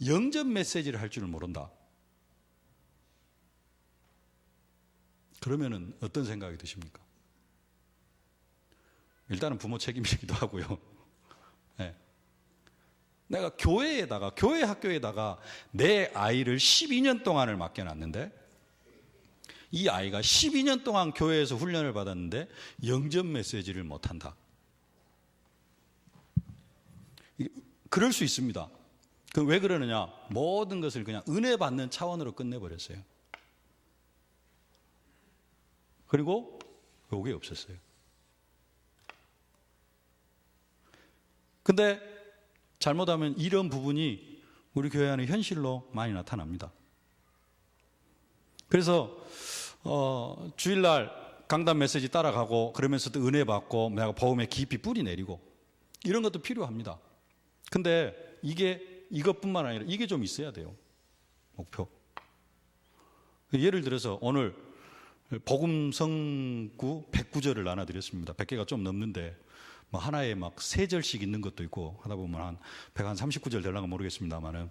영접 메시지를 할 줄을 모른다. 그러면은 어떤 생각이 드십니까? 일단은 부모 책임이기도 하고요. 네. 내가 교회 학교에다가 내 아이를 12년 동안을 맡겨놨는데 이 아이가 12년 동안 교회에서 훈련을 받았는데 영접 메시지를 못한다. 그럴 수 있습니다. 그럼 왜 그러느냐? 모든 것을 그냥 은혜 받는 차원으로 끝내버렸어요. 그리고 요게 없었어요. 근데 잘못하면 이런 부분이 우리 교회 안에 현실로 많이 나타납니다. 그래서 주일날 강단 메시지 따라가고 그러면서도 은혜 받고 내가 복음에 깊이 뿌리 내리고 이런 것도 필요합니다. 근데 이것뿐만 아니라 이게 좀 있어야 돼요. 목표. 예를 들어서 오늘 복음성구 109절을 나눠드렸습니다. 100개가 좀 넘는데 뭐 하나에 막 3절씩 있는 것도 있고 하다 보면 한 139절 되려나 모르겠습니다만은,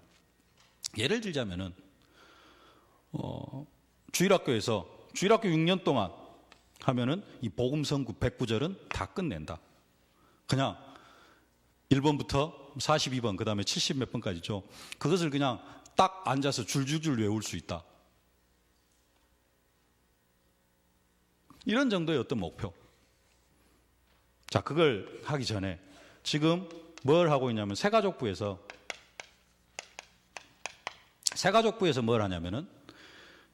예를 들자면은 주일학교에서 주일학교 6년 동안 하면은 이 복음성구 109절은 다 끝낸다. 그냥 1번부터 42번 그 다음에 70 몇 번까지죠. 그것을 그냥 딱 앉아서 줄줄줄 외울 수 있다. 이런 정도의 어떤 목표. 자, 그걸 하기 전에 지금 뭘 하고 있냐면 새가족부에서 뭘 하냐면은,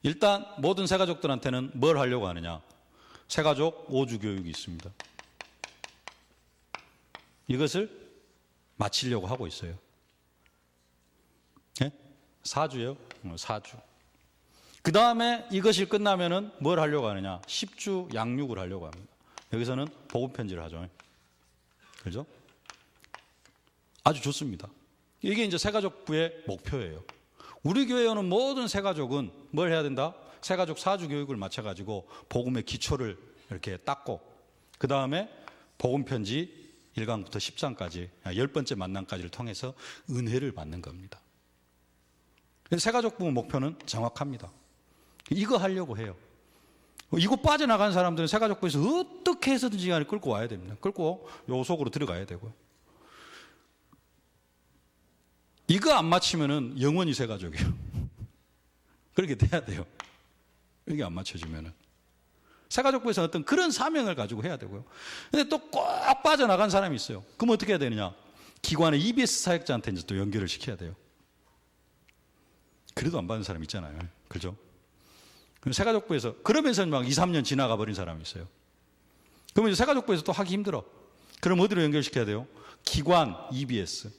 일단 모든 새가족들한테는 뭘 하려고 하느냐. 새가족 5주 교육이 있습니다. 이것을 마치려고 하고 있어요. 예? 4주요? 4주. 그 다음에 이것이 끝나면은 뭘 하려고 하느냐? 10주 양육을 하려고 합니다. 여기서는 복음 편지를 하죠. 그죠? 아주 좋습니다. 이게 이제 새가족부의 목표예요. 우리 교회는 모든 새가족은 뭘 해야 된다? 새가족 4주 교육을 마쳐가지고 복음의 기초를 이렇게 닦고, 그 다음에 복음 편지 1강부터 10장까지 10번째 만남까지를 통해서 은혜를 받는 겁니다. 새가족부 목표는 정확합니다. 이거 하려고 해요. 이거 빠져나간 사람들은 새가족부에서 어떻게 해서든지 간에 끌고 와야 됩니다. 끌고 요 속으로 들어가야 되고요. 이거 안 맞추면은 영원히 새가족이에요. 그렇게 돼야 돼요. 이게 안 맞춰지면은. 새가족부에서 어떤 그런 사명을 가지고 해야 되고요. 근데 또 꼭 빠져나간 사람이 있어요. 그럼 어떻게 해야 되느냐? 기관의 EBS 사역자한테 이제 또 연결을 시켜야 돼요. 그래도 안 받는 사람 있잖아요. 그죠? 새가족부에서, 그러면서 막 2, 3년 지나가 버린 사람이 있어요. 그러면 이제 새가족부에서 또 하기 힘들어. 그럼 어디로 연결시켜야 돼요? 기관 EBS.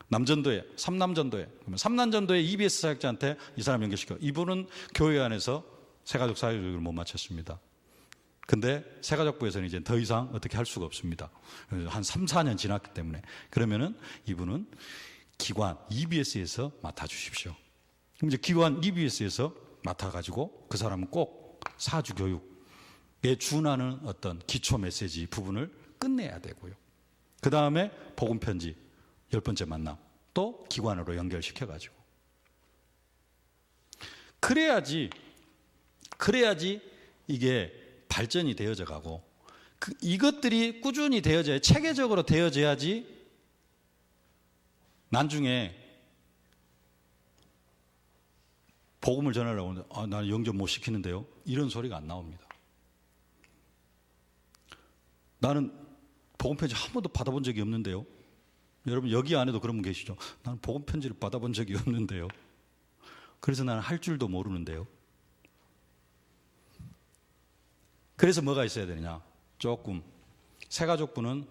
남전도회, 삼남전도회. 그러면 삼남전도회 EBS 사역자한테 이 사람 연결시켜. 이분은 교회 안에서 새가족 사역을 못 마쳤습니다. 근데 새가족부에서는 이제 더 이상 어떻게 할 수가 없습니다. 한 3, 4년 지났기 때문에. 그러면은 이분은 기관 EBS에서 맡아주십시오. 그럼 이제 기관 EBS에서 맡아가지고 그 사람은 꼭 4주 교육에 준하는 어떤 기초 메시지 부분을 끝내야 되고요. 그 다음에 복음 편지 10번째 만남 또 기관으로 연결시켜가지고. 그래야지 이게 발전이 되어져 가고, 이것들이 꾸준히 되어져야, 체계적으로 되어져야지 나중에 복음을 전하려고 하는데, 나는 영접 못 시키는데요, 이런 소리가 안 나옵니다. 나는 복음 편지 한 번도 받아본 적이 없는데요. 여러분 여기 안에도 그런 분 계시죠? 나는 복음 편지를 받아본 적이 없는데요. 그래서 나는 할 줄도 모르는데요. 그래서 뭐가 있어야 되느냐? 조금 새가족부는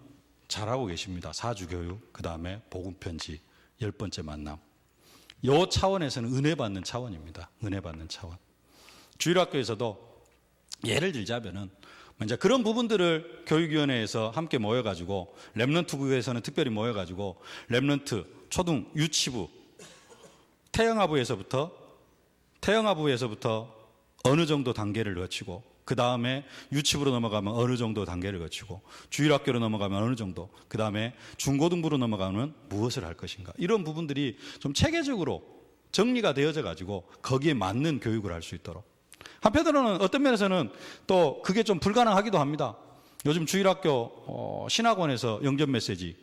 잘하고 계십니다. 4주 교육, 그 다음에 복음 편지 10번째 만남. 이 차원에서는 은혜 받는 차원입니다. 은혜 받는 차원. 주일학교에서도 예를 들자면은 이제 그런 부분들을 교육위원회에서 함께 모여가지고, 렘넌트 구에서는 특별히 모여가지고 렘넌트 초등 유치부 태영아부에서부터 어느 정도 단계를 거치고, 그 다음에 유치부로 넘어가면 어느 정도 단계를 거치고, 주일학교로 넘어가면 어느 정도, 그 다음에 중고등부로 넘어가면 무엇을 할 것인가, 이런 부분들이 좀 체계적으로 정리가 되어져 가지고 거기에 맞는 교육을 할 수 있도록. 한편으로는 어떤 면에서는 또 그게 좀 불가능하기도 합니다. 요즘 주일학교 신학원에서 영접 메시지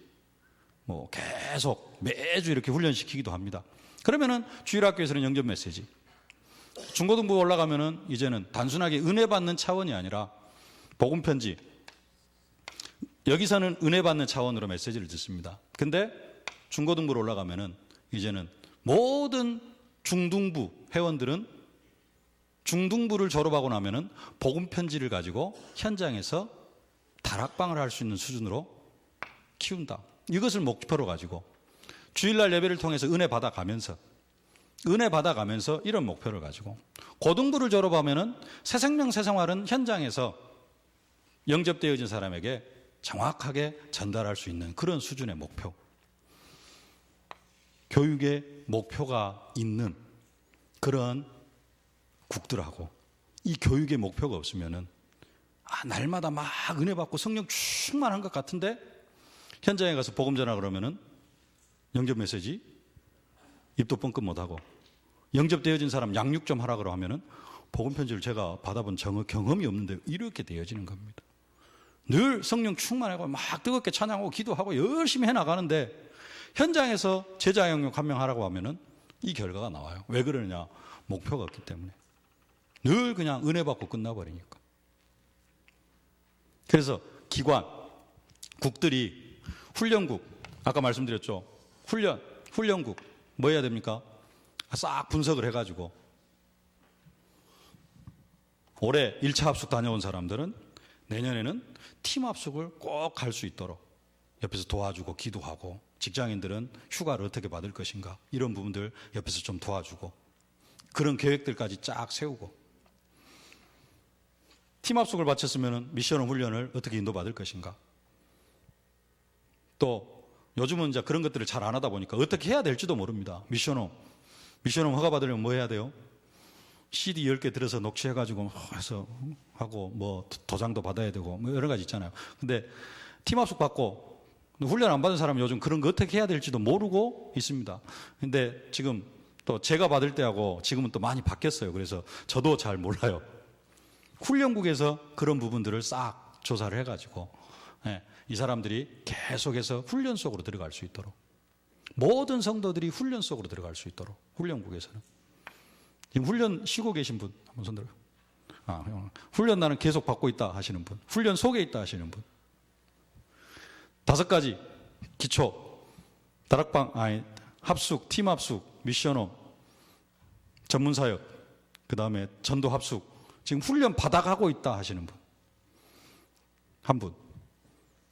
뭐 계속 매주 이렇게 훈련시키기도 합니다. 그러면은 주일학교에서는 영접 메시지, 중고등부 올라가면은 이제는 단순하게 은혜 받는 차원이 아니라 복음 편지, 여기서는 은혜 받는 차원으로 메시지를 듣습니다. 근데 중고등부로 올라가면은 이제는 모든 중등부 회원들은 중등부를 졸업하고 나면은 복음 편지를 가지고 현장에서 다락방을 할 수 있는 수준으로 키운다. 이것을 목표로 가지고 주일날 예배를 통해서 은혜 받아가면서 이런 목표를 가지고, 고등부를 졸업하면은 새 생명 새 생활은 현장에서 영접되어진 사람에게 정확하게 전달할 수 있는 그런 수준의 목표, 교육의 목표가 있는 그런 국들하고 이 교육의 목표가 없으면은 날마다 막 은혜 받고 성령 충만한 것 같은데 현장에 가서 복음 전하 그러면은 영접 메시지 입도 뻥끗 못하고, 영접되어진 사람 양육 좀 하라 그러 하면은 복음 편지를 제가 받아본 경험이 없는데 이렇게 되어지는 겁니다. 늘 성령 충만하고 막 뜨겁게 찬양하고 기도하고 열심히 해나가는데 현장에서 제자 양육 한 명 하라고 하면은 이 결과가 나와요. 왜 그러느냐? 목표가 없기 때문에. 늘 그냥 은혜 받고 끝나버리니까. 그래서 기관, 국들이 훈련국, 아까 말씀드렸죠. 훈련국 뭐 해야 됩니까? 싹 분석을 해가지고 올해 1차 합숙 다녀온 사람들은 내년에는 팀 합숙을 꼭 갈 수 있도록 옆에서 도와주고 기도하고, 직장인들은 휴가를 어떻게 받을 것인가 이런 부분들 옆에서 좀 도와주고, 그런 계획들까지 쫙 세우고, 팀 합숙을 마쳤으면 미션홈 훈련을 어떻게 인도받을 것인가, 또 요즘은 이제 그런 것들을 잘 안 하다 보니까 어떻게 해야 될지도 모릅니다. 미션홈 허가 받으려면 뭐 해야 돼요? CD 10개 들어서 녹취해가지고 해서 하고, 뭐 도장도 받아야 되고 뭐 여러 가지 있잖아요. 근데 팀 합숙 받고 훈련 안 받은 사람은 요즘 그런 거 어떻게 해야 될지도 모르고 있습니다. 근데 지금 또 제가 받을 때하고 지금은 또 많이 바뀌었어요. 그래서 저도 잘 몰라요. 훈련국에서 그런 부분들을 싹 조사를 해가지고 이 사람들이 계속해서 훈련 속으로 들어갈 수 있도록, 모든 성도들이 훈련 속으로 들어갈 수 있도록 훈련국에서는. 지금 훈련 쉬고 계신 분 한번 손 들어요. 훈련 나는 계속 받고 있다 하시는 분, 훈련 속에 있다 하시는 분. 5가지 기초, 합숙, 팀 합숙, 미션홈, 전문사역, 그 다음에 전도 합숙, 지금 훈련 받아가고 있다 하시는 분 한 분.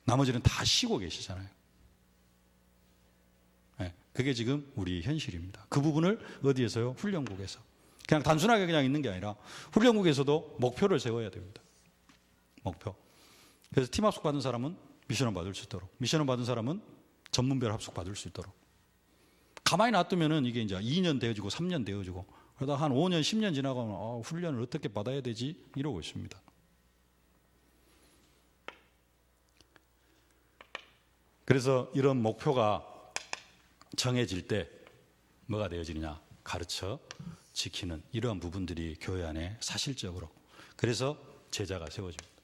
나머지는 다 쉬고 계시잖아요. 그게 지금 우리 현실입니다. 그 부분을 어디에서요? 훈련국에서. 그냥 단순하게 그냥 있는 게 아니라 훈련국에서도 목표를 세워야 됩니다. 목표. 그래서 팀 합숙 받은 사람은 미션을 받을 수 있도록, 미션을 받은 사람은 전문별 합숙 받을 수 있도록. 가만히 놔두면은 이게 이제 2년 되어지고 3년 되어지고, 그러다 한 5년, 10년 지나가면 훈련을 어떻게 받아야 되지? 이러고 있습니다. 그래서 이런 목표가 정해질 때 뭐가 되어지느냐? 가르쳐 지키는 이러한 부분들이 교회 안에 사실적으로, 그래서 제자가 세워집니다.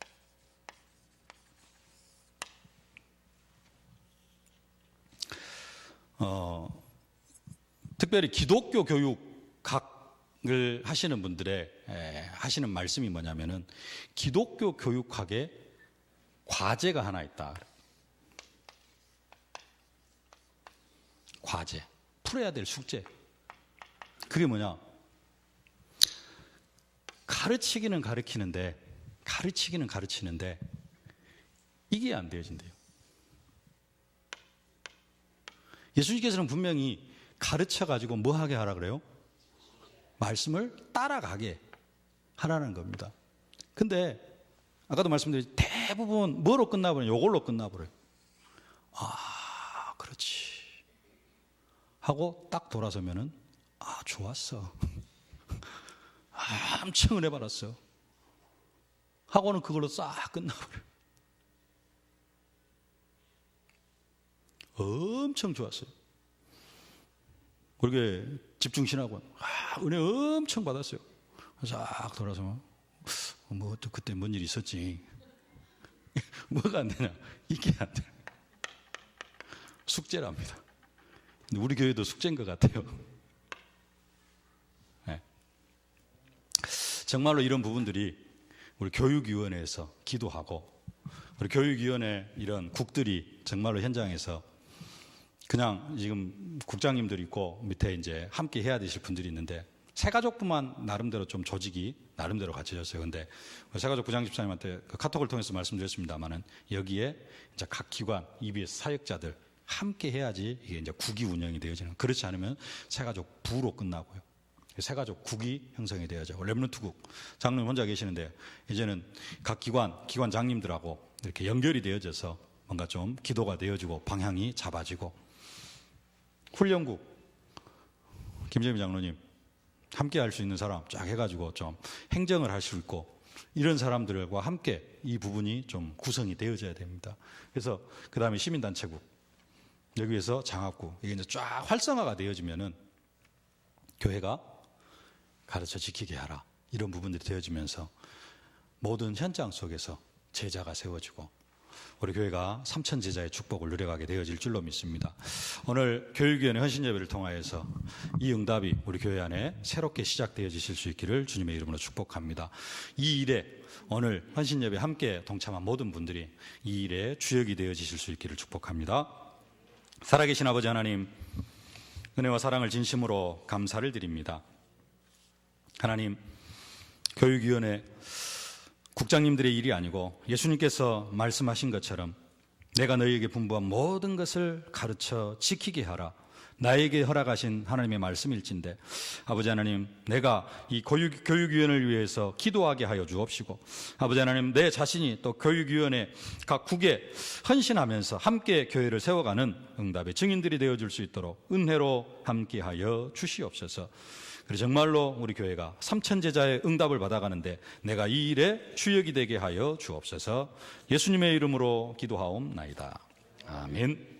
특별히 기독교 교육학을 하시는 분들의 하시는 말씀이 뭐냐면은, 기독교 교육학에 과제가 하나 있다. 과제, 풀어야 될 숙제. 그게 뭐냐? 가르치기는 가르치는데 이게 안 되어진대요. 예수님께서는 분명히 가르쳐가지고 뭐 하게 하라 그래요? 말씀을 따라가게 하라는 겁니다. 근데 아까도 말씀드렸지, 대부분 뭐로 끝나버려요? 이걸로 끝나버려요. 그렇지 하고 딱 돌아서면은 좋았어. 엄청 은혜 받았어. 하고는 그걸로 싹 끝나버려요. 엄청 좋았어요. 그렇게 집중신학원 은혜 엄청 받았어요. 싹 돌아서 또 그때 뭔 일이 있었지. 뭐가 안 되냐? 이게 안 돼. 숙제랍니다. 근데 우리 교회도 숙제인 것 같아요. 네. 정말로 이런 부분들이 우리 교육위원회에서 기도하고, 우리 교육위원회 이런 국들이 정말로 현장에서 그냥 지금 국장님들 있고 밑에 이제 함께 해야 되실 분들이 있는데, 새가족부만 나름대로 좀 조직이 나름대로 갖춰졌어요. 근데 새가족 부장 집사님한테 그 카톡을 통해서 말씀드렸습니다만은, 여기에 이제 각 기관, EBS 사역자들 함께 해야지 이게 이제 국이 운영이 되어지는. 그렇지 않으면 새가족 부로 끝나고요. 새가족 국이 형성이 되어져. 렘넌트국 장로님 혼자 계시는데, 이제는 각 기관장님들하고 이렇게 연결이 되어져서 뭔가 좀 기도가 되어지고 방향이 잡아지고. 훈련국 김재미 장로님 함께 할 수 있는 사람 쫙 해가지고 좀 행정을 할 수 있고 이런 사람들과 함께 이 부분이 좀 구성이 되어져야 됩니다. 그래서 그 다음에 시민단체국, 여기에서 장학국, 이게 이제 쫙 활성화가 되어지면은 교회가 가르쳐 지키게 하라. 이런 부분들이 되어지면서 모든 현장 속에서 제자가 세워지고 우리 교회가 3천 제자의 축복을 누려가게 되어질 줄로 믿습니다. 오늘 교육위원회 헌신예배를 통하여서 이 응답이 우리 교회 안에 새롭게 시작되어지실 수 있기를 주님의 이름으로 축복합니다. 이 일에 오늘 헌신예배 함께 동참한 모든 분들이 이 일에 주역이 되어지실 수 있기를 축복합니다. 살아계신 아버지 하나님, 은혜와 사랑을 진심으로 감사를 드립니다. 하나님, 교육위원회 국장님들의 일이 아니고 예수님께서 말씀하신 것처럼 내가 너희에게 분부한 모든 것을 가르쳐 지키게 하라. 나에게 허락하신 하나님의 말씀일진데 아버지 하나님, 내가 이 교육위원회를 위해서 기도하게 하여 주옵시고 아버지 하나님, 내 자신이 또 교육위원회 각 국에 헌신하면서 함께 교회를 세워가는 응답의 증인들이 되어줄 수 있도록 은혜로 함께하여 주시옵소서. 그리고 정말로 우리 교회가 3천 제자의 응답을 받아가는데 내가 이 일에 주역이 되게 하여 주옵소서. 예수님의 이름으로 기도하옵나이다. 아멘.